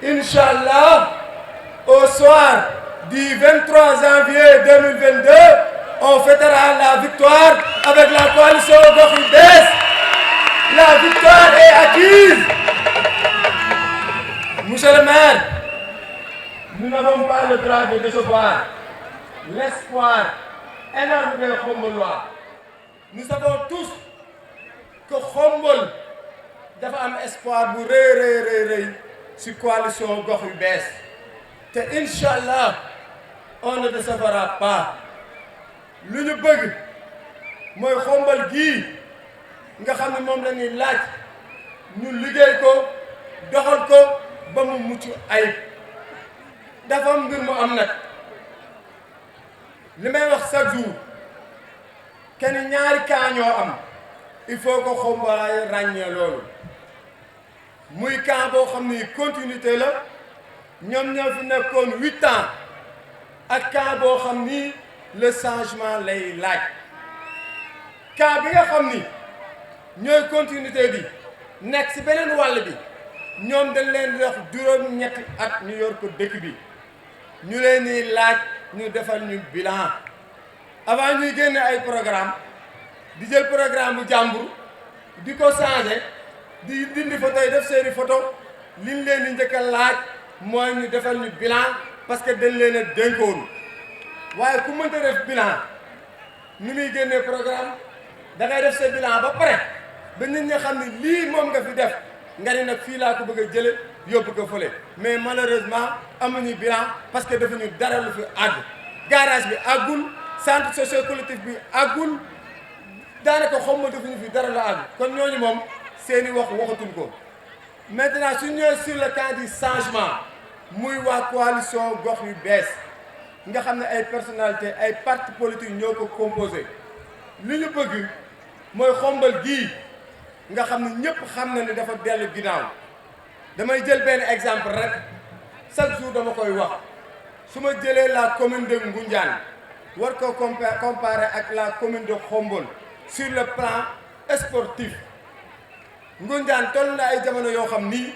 Inch'Allah, au soir du 23 janvier 2022, on fêtera la victoire avec la coalition Gox Yu Bess. La victoire est acquise. Monsieur le maire, nous n'avons pas le droit de décevoir l'espoir énorme des Khombolois. Nous savons tous que Khombol dafa am espoir bu rëy ci coalition Gox Yu Bess te Inch'Allah on ne décevra pas. lu ñu bëgg mooy Khombol gii nga xam ne moom la ñuy laaj ñu liggéey ko doxal ko ba mu mucc ayib. dafa am mbir mu am nag li may wax chaque jour kenn ñaari cas ñoo am il faut que Khombolaay ràññee loolu. muy camp boo xam ni continuité la ñoom ñoo fi nekkoon 8 ans ak camp boo xam ni le changement lay laaj. camp bi nga xam ni ñooy continuité bi nekk ci beneen wàll bi ñoom dañ leen di wax juróom-ñetti at ñu yor ko dëkk bi ñu leen di laaj ñu defal ñu bilan avant ñuy génne ay programme di jël programme bu jàmbur di ko changer. di dindi photo yi def seeni photo liñ leen di njëkk a laaj mooy ñu defal ñu bilan parce que dañ leen a dénkoon waaye ku mënta def bilan ni muy génnee programme da ngay def sa bilan ba pare ba nit ñi xam ne lii moom nga fi def nga ne nag fii laa ko bëgg a jële yóbbu ko fële mais malheureusement amuñu bilan parce que dafa ñu dara lu fi àgg. garage bi àggul centre socio collectif bi àggul daanaka Khombol dafa ñu fi dara la àgg kon ñooñu moom. seeni wax waxatuñ ko maintenant su ñëwee sur le camp du changement muy waa coalition Gox Yu Bess nga xam ne ay personnalité ay parti politique ñoo ko composé li ñu bëgg mooy Khombol gii nga xam ne ñëpp xam na ne dafa dellu ginnaaw. damay jël benn exemple rek chaque jour dama koy wax su ma jëlee la commune de Ngoundiane war ko comparer ak la commune de Khombol sur le plan sportif. Ngoundiane toll na ay jamono yoo xam ni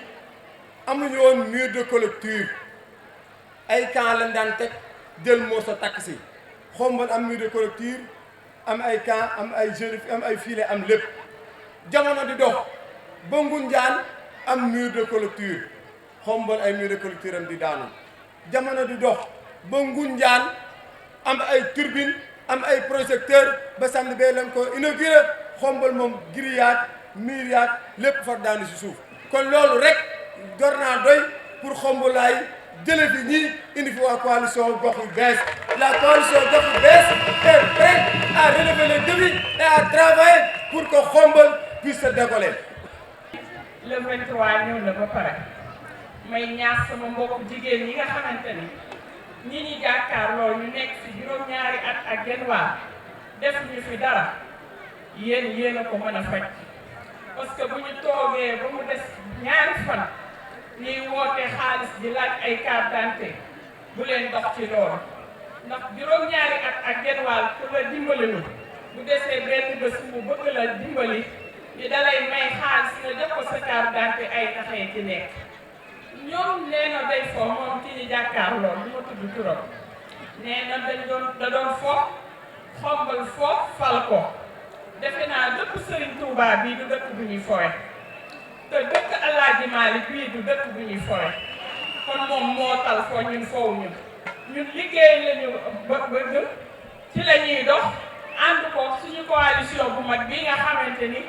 amuñu woon mur de clôture ay camp lañ daan teg jël moo sa takk si. Khombol am mur de clôture am ay camp am ay jeunes am ay filet am lépp jamono di dox ba Ngoundiane am mur de clôture Khombol ay mur de clôture am di daanu jamono di dox ba Ngoundiane am ay turbine am ay projecteur ba samedi bee lañ ko inauguré Khombol moom grillage myriade lépp far daanu si suuf kon loolu rek door naa doy pour Khombolaay jële fi ñii indi fi waa coalition Gox Yu Bess. La coalition Gox Yu Bess est prête à relever le défi et à travailler pour que Khombol puisse se décoller. Le 23 ñëw na ba pare may ñaax sama mbokku jigéen ñi nga xamante ni ñi ñi jàkkaar loolu ñu nekk si juróom-ñaari at ak genn waa def ñu fi dara yéen a ko mën a faj. parce que bu ñu toogee ba mu des ñaari fan ñuy woote xaalis di laaj ay carte d'identité bu leen dox ci loolu ndax juróom-ñaari at ak genn wàll ku la dimbali lu bu desee benn bés mu bëgg la dimbali di dalay may xaalis nga jox ko sa carte d'identité ay taxee ci nekk ñoom nee na day fo moom ci ñu jàkkaarloo du ma tudd turam nee na da doon fo xombal fo fal ko defe naa dëkk Serigne Touba bii du dëkk bu ñuy fowe te dëkk Alaaji Maalik bii du dëkk bu ñuy fowe kon moom moo tal fo ñun foofu ñun liggéey lañu bëgg ci la ñuy dox ànd ko suñu coalition bu mag bii nga xamante ni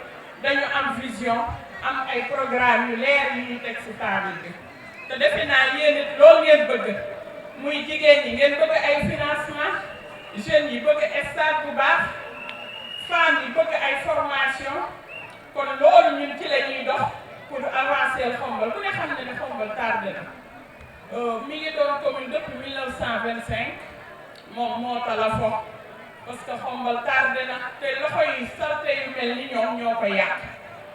dañu am vision am ay programme yu leer yu ñu teg ci table bi te defe naa yéen it loolu ngeen bëgg muy jigéen ñi ngeen bëgg ay financement jeunes yi bëgg stade bu baax femmes yi bëgg ay formation kon loolu ñun ci la ñuy dox pour avancer Xombol ku ne xam ne ne Xombol tardé na mi ngi doon commune depuis 1925 moom moo tala fo parce que Xombol tardé na te loxo yi salte yu mel ni ñoom ñoo ko yàq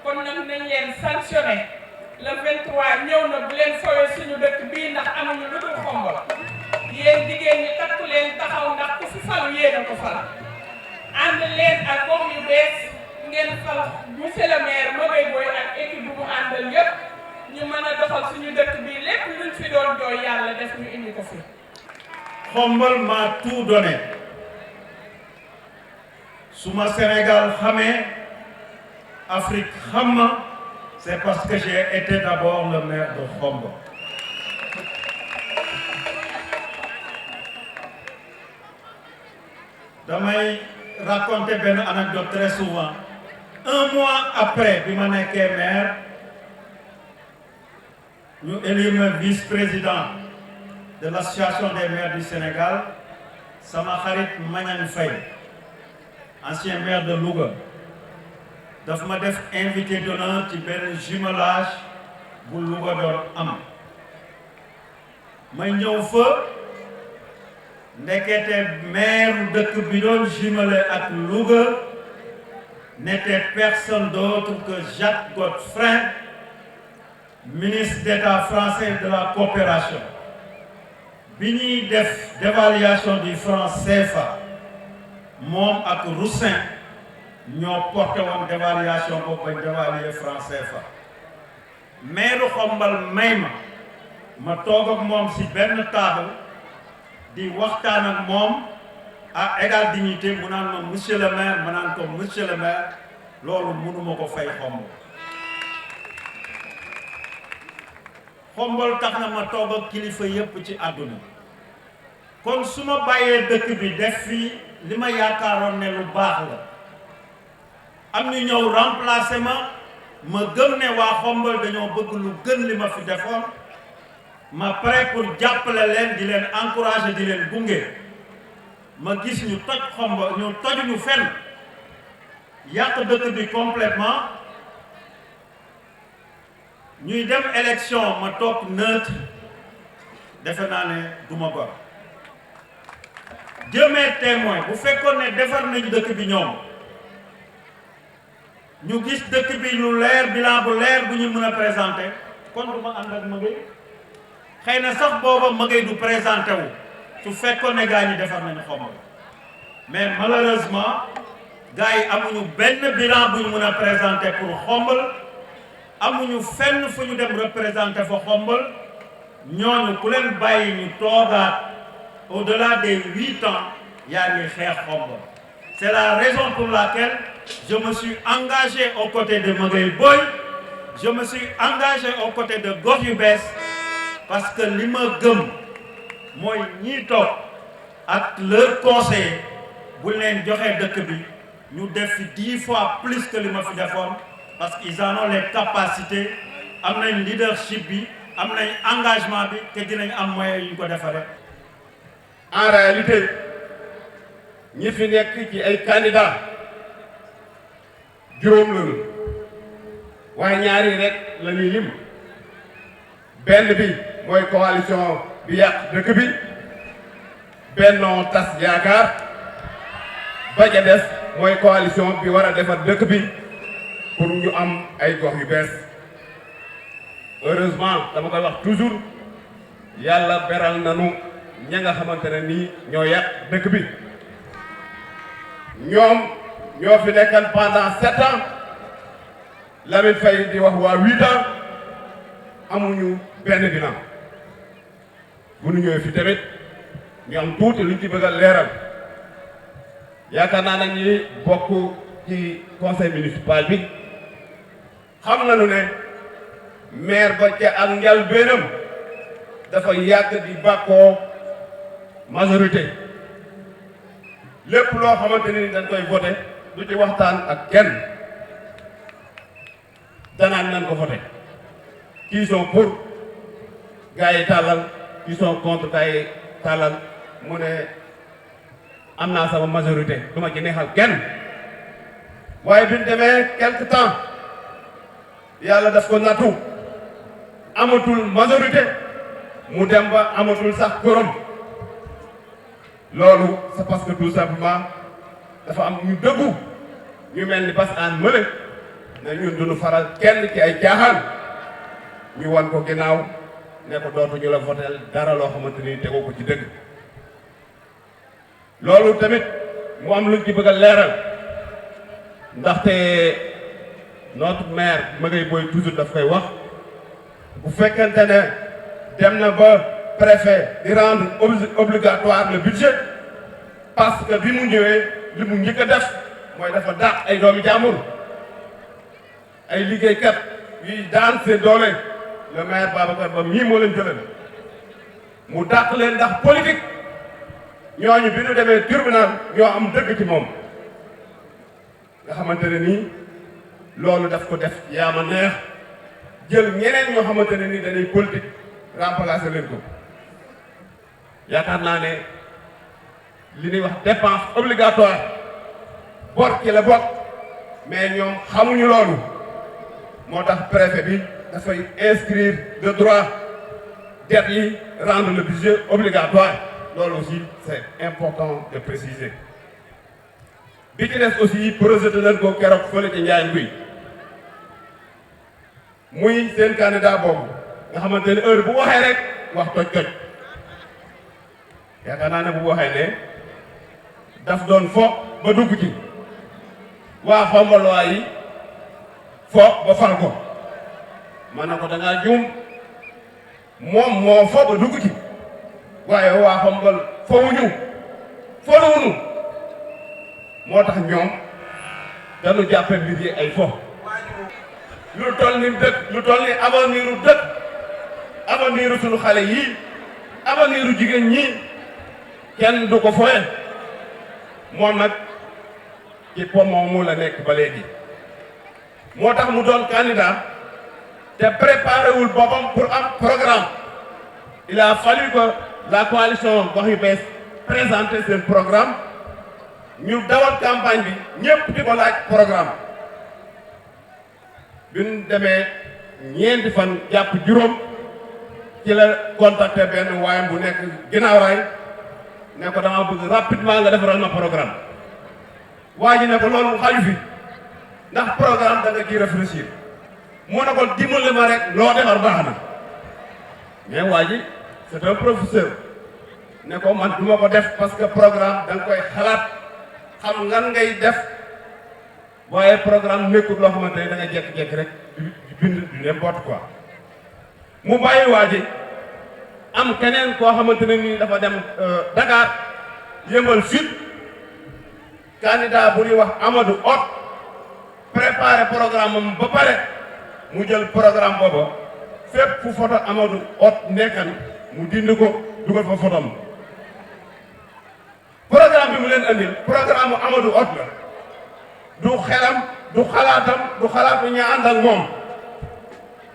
kon nag nañ leen sanctionné le 23 ñëw na bu leen fowee suñu dëkk bii ndax amuñu lu dul Xombol yéen jigéen ñi takku leen taxaw ndax ku fi falu yéen a ko fal ànd leen ak gox yu bees ngeen fal monsieur le maire Mbaye Boye ak équipe bu mu àndal yépp ñu mën a doxal suñu dëkk bii lépp luñ fi doon jooy yàlla def ñu indi ko fi. Xombol m'a tout donné suma Sénégal xamee Afrique xam ma c'est parce que j'ai été d'abord le maire de Xombol. damay raconter benn anecdote très souvent. Un mois après bi ma nekkee maire ñu élire ma vice-président de l'association des maires du Sénégal sama xarit Mañan Faye ancien maire de Louga daf ma def invité d'honneur ci benn jumelage bu Louga doon am may ñëw fa ndekete maire dëkk bi doon jumelé ak Louga n'était personne d'autre que Jacques Godfrey, ministre d'État français de la coopération. bi ñuy def dévaluation du franc CFA moom ak Roussin ñoo porté woon dévaluation boobu bañ dévaluer franc CFA. maire Xombol may ma toog ak moom ci benn table di waxtaan ak moom à égale dignité mu naan ma monsieur le maire ma naan ko monsieur le maire loolu mënuma ko fay Xombol. Xombol tax na ma toog ak kilifa yépp ci àdduna kon su ma bàyyee dëkk bi def fii li ma yaakaaroon ne lu baax la am ñu ñëw remplacer ma gëm ne waa Xombol dañoo bëgg lu gën li ma fi defoon ma prêt pour jàppale leen di leen encourager di leen gunge ma gis ñu toj Xombol ñu tojuñu fenn yàq dëkk bi complètement ñuy dem élection ma toog neutre defe naa ne du ma gor Dieu m'est témoin bu fekkoon ne defar nañu dëkk bi ñoom ñu gis dëkk bi lu leer bilan bu leer bu ñu mën a présenter kon du ma ànd ak Maguette xëy na sax booba Maguette du présenté wu su fekkoon ne gars yi defar nañu Xombol mais malheureusement gars yi amuñu benn bilan bu ñu mën a présenter pour Xombol amuñu fenn fu ñu dem représenter fa Xombol ñooñu ku leen bàyyi ñu toogaat au-delà des 8 ans yaa ngi xeex Xombol. C'est la raison pour laquelle je me suis engagé aux côtés de Mbaye Boye, je me suis engagé aux côtés de gox yu bees parce que li ma gëm mooy ñii toog ak leur conseiller bu leen joxee dëkk bi ñu def fi 10 fois plus que li ma fi defoon parce qu'ils en ont les capacités am nañ leadership bi am nañ engagement bi te dinañ am moyens yu ñu ko defaree. En réalité ñi fi nekk ci ay candidats juróom lañu waaye ñaari rek la ñuy lim benn bi mooy coalition bi yàq dëkk bi Benno Tas Yaakaar ba ca des mooy coalition bi war a defar dëkk bi pour ñu am ay gox yu bees heureusement dama koy wax toujours yàlla beral nanu ña nga xamante ne nii ñoo yàq dëkk bi ñoom ñoo fi nekkan pendant 7 ans Lamine Faye di wax waa 8 ans amuñu benn bilan bu ñu ñëwee fi tamit ñu am tuuti luñ ci bëgg a leeral yaakaar naa nañu bokk ci conseil municipal bi xam nañu ne maire ba ca ak njëlbéenam dafa yàgg di bàkkoo majorité lépp loo xamante ni dañ koy voté du ci waxtaan ak kenn danaan nañ ko voté qui sont pour gars yi tàllal qui sont contre gars yi tàllal mu ne am naa sama majorité du ma ci neexal kenn waaye bi ñu demee quelque temps yàlla daf ko nattu amatul majorité mu dem ba amatul sax quorum loolu c'est parce que tout simplement dafa am ñu dëggu ñu mel ni bas aan mële ne ñun duñu faral kenn ci ay caaxaan ñu wan ko ginnaaw ne ko dootuñu la votel dara loo xamante ni tegoo ko ci dëgg loolu tamit mu am luñ ci bëgg a leeral ndaxte notre maire Magaye Boye toujours daf koy wax bu fekkente ne dem na ba préfet di rendre obligatoire le budget parce que bi mu ñëwee li mu njëkk a def mooy dafa dàq ay doomi jàmbur ay liggéeykat yuy daan seen doole le maire Babacar Ba mii moo leen jëlal mu dàq leen ndax politique ñooñu bi ñu demee tribunal ñoo am dëgg ci moom nga xamante ne nii loolu daf ko def yaa ma neex jël ñeneen ñoo xamante ne nii dañuy politique remplacer leen ko yaakaar naa ne li ñuy wax dépense obligatoire bor ci la bokk mais ñoom xamuñu loolu moo tax préfet bi dafay inscrire de droit dette yi rendre le budget obligatoire loolu aussi c'est important de préciser bi ci des aussi projet de leen ko keroog fële ci Njaay Nguy muy seen candidat boobu nga xamante ne heure bu waxee rek wax toj yaakaar naa ne bu waxee ne daf doon fo ba dugg ci waa xombalwaa yi fo ba fal ko man na ko da ngaa juum moom moo fo ba dugg ci waaye waa xombal fowuñu folowuñu moo tax ñoom dañu jàppe mbir yi ay fo lu toll ni dëkk lu toll ni avenir u dëkk avenir u suñu xale yii avenir u jigéen ñii kenn du ko foye moom nag ci pomom mu la nekk ba léegi moo tax mu doon candidat te préparé wul boppam pour am programme il a fallu que la coalition Gox Yu Bees présenter seen programme ñu dawal campagne bi ñëpp di ko laaj programme bi ñu demee ñeenti fan jàpp juróom ci la contacté benn waayam bu nekk ginnaaw raay ne ko dama bëgg rapidement nga defaral ma programme waa ji ne ko loolu xaju fi ndax programme da nga ciy réfléchir mu ne ko dimbali ma rek loo defar baax na mais waa ji c'est un professeur ne ko man du ma ko def parce que programme da nga koy xalaat xam lan ngay def waaye programme nekkul loo xamante ne da nga jékki-jékki rek di bind du n'importe quoi mu bàyyi waa ji am keneen koo xamante ne nii dafa dem Dakar Yeumbeul Sud candidat bu ñuy wax Amadou Hott préparé programme am ba pare mu jël programme booba fépp fu photo Amadou Hott nekkan mu dindi ko dugal fa photom programme bi mu leen andil programme Amadou Hott la du xelam du xalaatam du xalaatu ña ànd ak moom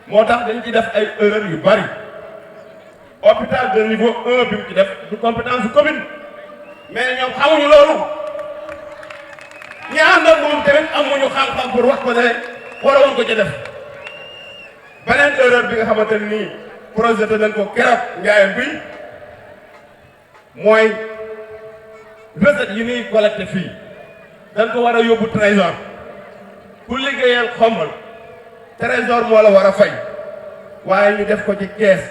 moo tax dañ ci def ay erreurs yu bari hôpital de niveau 1 bi mu ci def du compétence commune mais ñoom xamuñu loolu ña ànd ak moom tamit amuñu xam-xam pour wax ko ne waroon ko ci def beneen erreur bi nga xamante ne nii projet nañ ko keroog njaayam bi mooy recette yi ñuy collecté fii dañ ko war a yóbbu trésor ku liggéeyal Xombol trésor moo la war a fay waaye ñu def ko ci kees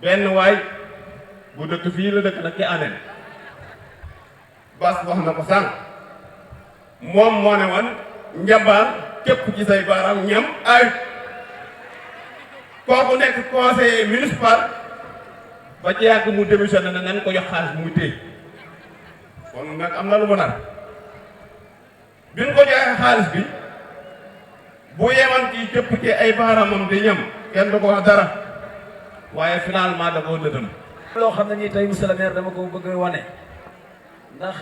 benn waay bu dëkk fii la dëkk nag ci aneen bas wax na ko sànq moom moo ne woon njambaan képp ci say baaraam ñam ay kooku nekk conseiller municipal ba ci yàgg mu démissionné na nañ ko jox xaalis muy téye kon nag am na lu mu nar bi ñu ko joxee xaalis bi bu yeman ci képp ci ay baaraamam di ñam kenn du ko wax dara waaye finalement da koo lëdëm loo xam ne nii tey monsieur le maire dama ko bëgg wane ndax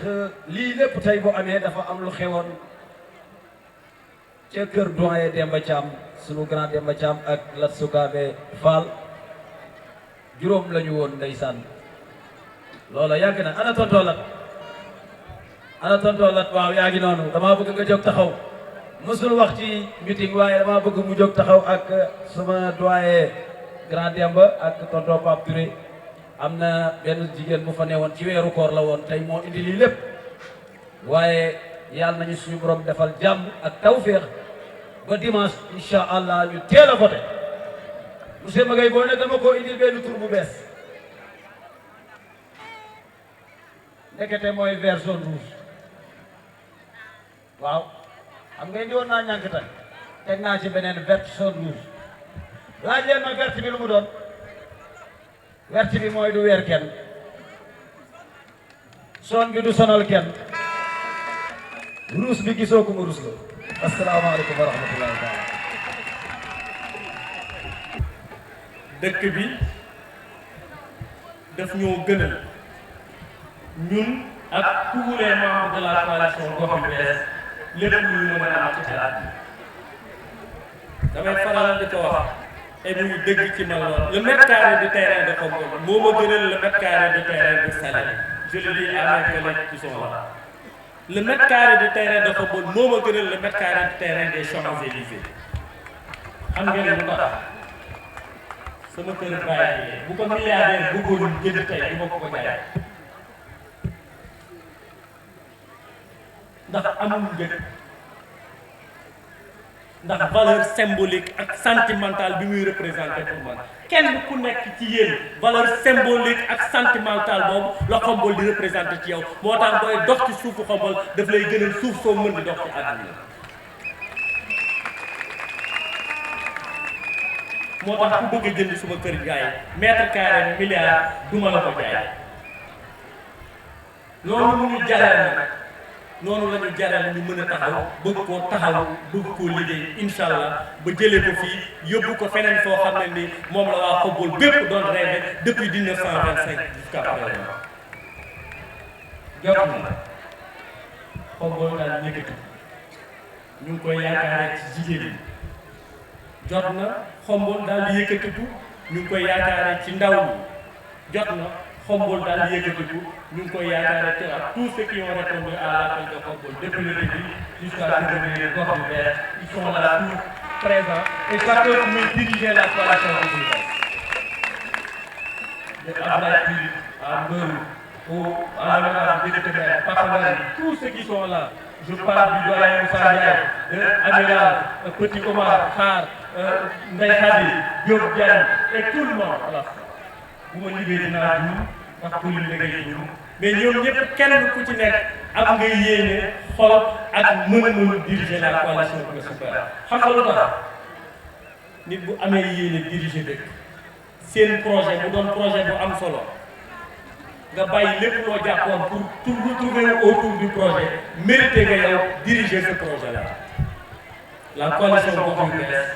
lii lépp tey bu amee dafa am lu xewoon ca kër doyen Demba Thiam sunu grand Demba Thiam ak Lat Sukaabe Fall juróom la ñu woon ndeysaan loola yàgg na ana tontoo lat waaw yaa ngi noonu damaa bëgg nga jóg taxaw mësul wax ci meeting waaye damaa bëgg mu jóg taxaw ak sama doyen grand Demba ak tonton Pape Touré am na benn jigéen bu fa newoon ci weeru koor la woon tey moo indi lii lépp waaye yàlla nañu suñu borom defal jàmm ak tawféex ba dimanche incha allah ñu teel a voté monsieur Magaye boo ne dama koo indil benn tur bu bees ndekete mooy vert jaune rouge waaw xam nga indi woon naa ñànk tey teg naa ci beneen vert jaune rouge laaj leen ma vert bi lu mu doon vert bi mooy du weer kenn jaune bi du sonal kenn rouge bi gisoo ko mu rouge la asalaamaaleykum wa rahmatullahi taala dëkk bi daf ñoo gënal ñun ak tous les membres de la coalition Gox yu Bees lépp lu ñu mën a am ci xalaat bi damay faral di ko wax et muy dëgg ci man lool le mètre carré du terrain de Khombole moo ma gënal le mètre carré du terrain de Salé je le dis à mes collègues qui sont là le mètre carré du terrain de Khombole moo ma gënal le mètre carré du terrain des Champs-Élysées xam ngeen lu tax sama kër bàyyi bu ko milliardaire bëggoon jënd tey du ma ko jaay ndax amul njëg ndax valeur symbolique ak sentimentale bi muy représenté pour man kenn ku nekk ci yéen valeur symbolique ak sentimentale boobu la Khombole di représenté ci yow moo tax booy dox ci suufu Khombole daf lay gënal suuf soo mën di dox ci àdduna moo tax ku bëgg a jënd suma kër jaay mètre carré milliard duma la ko jaay loolu mu ñu jaral nag noonu la ñu jaral ñu mën a taxaw bëgg koo taxaw bëgg koo liggéey incha allah ba jëlee ko fii yóbbu ko feneen foo xam ne ni moom la waa Khombole bépp doon rêvé depuis 1925 jusqu'à présent jot na Khombole daal yëkkati ñu ngi koy yaakaaree ci jigéen ñi jot na Khombole daal di yëkkatiku ñu ngi koy yaakaaree ci ndaw ñi jot na Khombole daal di yëkkatiku ñu ngi koy yaakaaree ci ak tous ceux qui ont répondu à l'appel de Khombole depuis le début jusqu'à devenir Gox yu Bees ils sont là tous présents et chacun peut diriger la coalition Gox yu Bees de Abdoulaye Philippe à Mbeur à l'honorable député maire Papa Ndari tous ceux qui sont là je parle du doyen Moussa Ndiaye amiral Petit Omar Khar Ndeye Khady Diop Diagne et tout le monde voilà bu ma liggéey dinaa juum ndax pour li liggéey juum mais ñoom ñëpp kenn ku ci nekk am nga yéene xol ak mën-mënu diriger la coalition pour le super xam nga lu tax nit bu amee yéene diriger dëkk seen projet bu doon projet bu am solo nga bàyyi lépp loo jàppoon pour retrouver autour du projet mérité nga yow diriger ce projet là la coalition Gox yu Bees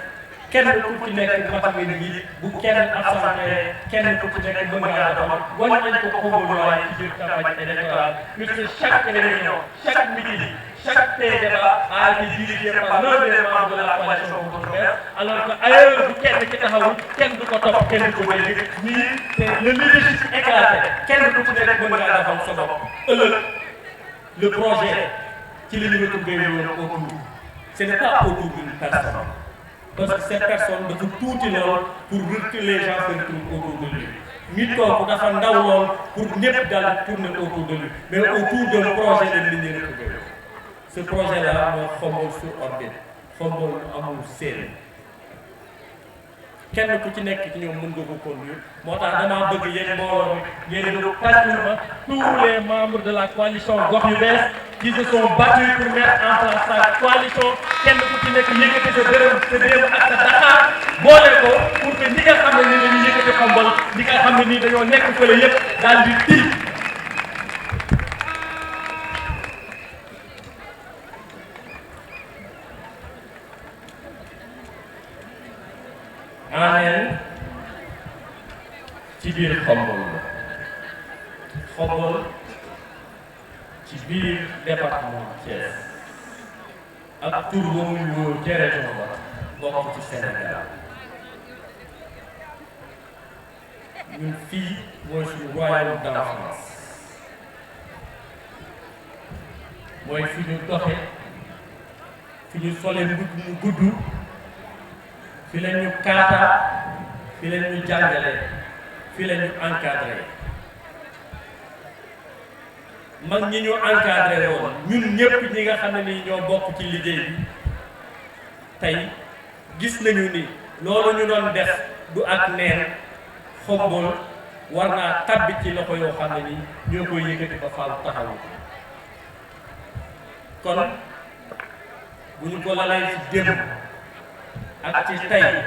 kenn ku ci nekk mat nga njiit bu kenn absenté kenn ku ci nekk mën ngaa doxal wan nañ ko Khombole waaye ci biir campagne électorale puisque chaque réunion chaque meeting chaque débat a été dirigé par l'un des membres de la coalition Gox yu Bees alors que ailleurs bu kenn ci taxawul kenn du ko topp kenn du ko dégg nii c'est le leadership éclaté kenn ku ci nekk mën ngaa doxal sa bopp ëllëg le projet ci li ñu tuddee woon autour ce n'est pas autour d'une personne parce que cette personne dafa tuuti lool pour que les gens se retrouvent autour de lui nit kooku dafa ndaw lool pour ñëpp daal tourner autour de lui mais autour d'un projet la nit ñi retrouvé ce projet là mooy Khombole sur orbite Khombole amul seen kenn ku ci nekk ci ñoom mën nga ko conduire moo tax damaa bëgg yéen mbooloo mi ngeen di tàccul ma tous les membres de la coalition gox yu bees qui se sont battus pour mettre en place sa coalition kenn ku ci nekk yëkkati sa dërëm sa déem ak sa Dakar boole ko pour que ñi nga xam ne nii dañuy yëkkati Xombol ñi nga xam ne nii dañoo nekk fële yëpp daal di tiit. Anéel ci biir Xombol la Xombol ci biir département Thiès ak tur ba muy wóor ca région ba bokk ci Sénégal ñun fii mooy suñu royaume d'enfance mooy fi ñu doxe fi ñu sole mbubb mu gudd fi la ñu kaata fi la ñu jàngale fi la ñu encadré mag ñi ñu encadré woon ñun ñëpp ñi nga xam ne ni ñoo bokk ci liggéey bi tey gis nañu ni loolu ñu doon def du ak neen Xombol war naa tabbi ci loxo yoo xam ne ni ñoo koy yëkkati ba faaw taxawu kon bu ñu ko lalee ci démb ak ci tey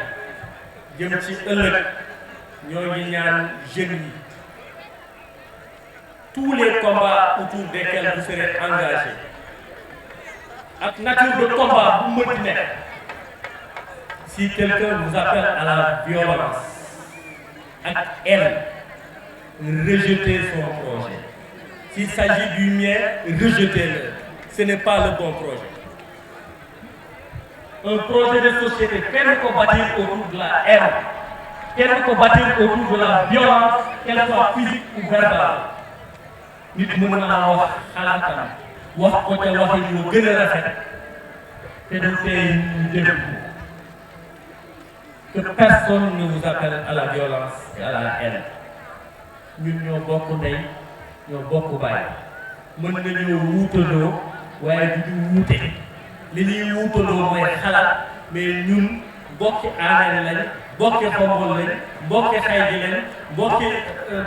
jëm ci ëllëg ñoo ngi ñaan jeunes yi tous les combats autour desquels vous serez engagés ak nature de combat bu mënti nekk si quelqu'un vous appelle à la violence ak haine rejetez son projet s'il s'agit du mien rejetez-le ce n'est pas le bon projet. Un projet de société kenn ko bâtir autour de la haine kenn ko bâtir autour de la violence qu'elle soit physique ou verbale nit mën naa wax xalaatam wax ko ca waxi ñu gën a rafet te du tey ñu déglu que personne ne vous appelle à la violence et à la haine ñun ñoo bokk ndey ñoo bokk baay mën nañoo wuutandoo waaye du ñu wuute li ñuy wuutaloo mooy xalaat mais ñun bokki Anéel lañ bokki Xombol lañ bokki Xaydi lañ bokki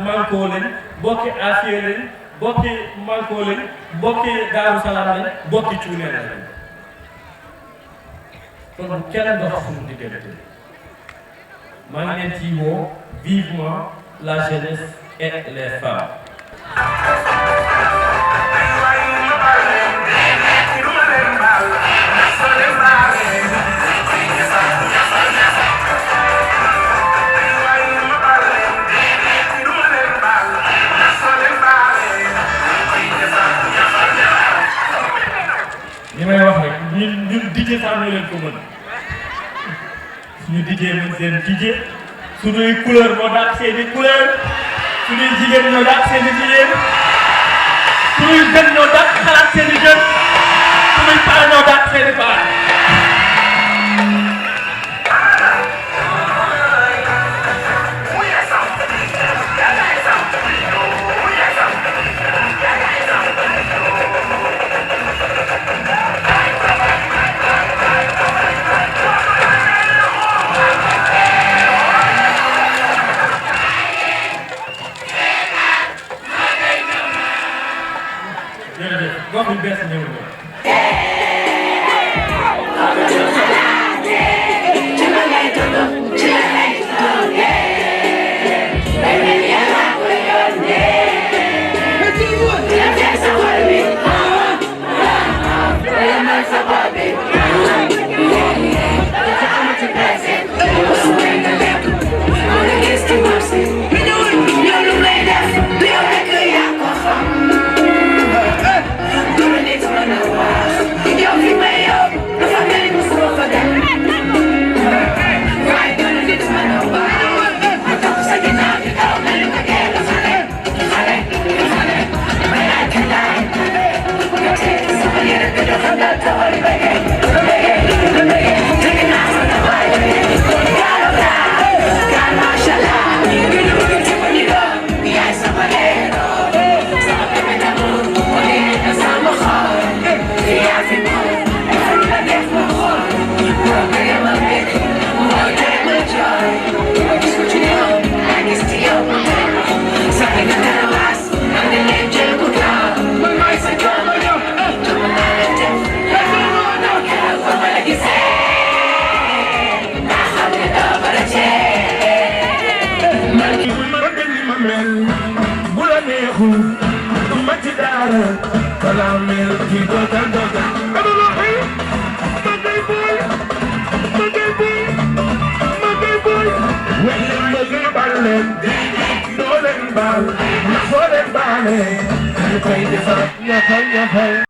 Manko lañ bokki Afia lañ bokki Manko lañ bokki Daaru Salaam lañ bokki Cuuneen lañ kon bu kenn dox suñu diggante maa ngi leen ciy woo vivement la jeunesse et les femmes. li may wax rek ñun DJ sax ñu leen ko mën suñu DJ mën seen DJ suñuy couleur moo dàq seeni couleur suñuy jigéen ñoo dàq seeni jigéen suñuy jeune ñoo dàq xalaat seeni jeune suñuy paa ñoo dàq seeni paa gox yu bees ñëw na Doing it to bu la neexul ma ci dara balaa mel ci dogal dogal ana loxo yi ma ngay booy ma ngay booy ma ngay booy wax leen ma ngay baal leen doo leen baal ndax soo leen baalee ñu koy defar ñaxal ñaxal